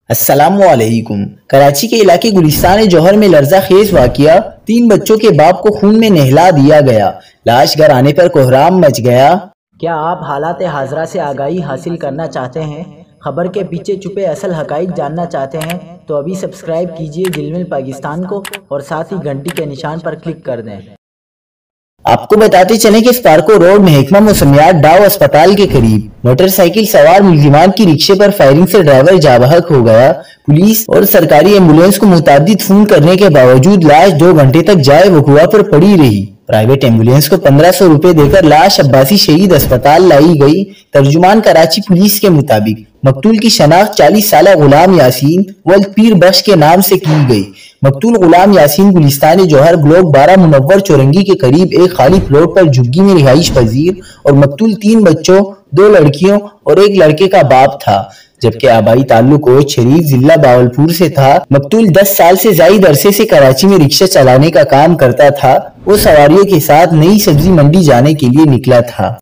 السلام علیکم۔ کراچی کے علاقے گلستان جوہر میں لرزہ خیز واقعہ، 3 بچوں کے باپ کو خون میں نہلا دیا گیا، لاش گھر آنے پر کوہرام مچ گیا۔ کیا آپ حالات حاضرہ سے آگاہی حاصل کرنا چاہتے ہیں؟ خبر کے پیچھے چھپے اصل حقائق جاننا چاہتے ہیں تو ابھی سبسکرائب کیجئے جلمل پاکستان کو اور ساتھ ہی گھنٹی کے نشان پر کلک کر دیں۔ آپ کو بتاتے چلیں کہ اسپارکو روڈ محکمہ موسمیات ڈاؤ اسپتال کے قریب موٹر سائیکل سوار ملزمان کی رکشے پر فائرنگ سے ڈرائیور جاں بحق ہو گیا۔ پولیس اور سرکاری ایمبولینس کو متعدد فون کرنے کے باوجود لاش 2 گھنٹے تک جائے وقوع پر پڑی رہی۔ پرائیویٹ ایمبولینس کو 1500 روپے دے کر لاش عباسی شہید اسپتال لائی گئی۔ ترجمان کراچی پولیس کے مطابق مقتول کی شناخت 40 سالہ غلام یاسین ولد پیر بخش کے نام سے کی گئی۔ مقتول غلام یاسین گلستان جوہر بلاک 12 منور چورنگی کے قریب ایک خالی پلاٹ پر جھگی میں رہائش پذیر اور مقتول 3 بچوں 2 لڑکیوں اور 1 لڑکے کا باپ تھا، جبکہ آبائی تعلق کوچ شریف ضلع باولپور سے تھا۔ مقتول 10 سال سے زائد عرصے سے کراچی میں رکشہ چلانے کا کام کرتا تھا۔ وہ سواریوں کے ساتھ نئی سبزی منڈی جانے کے لیے نکلا تھا۔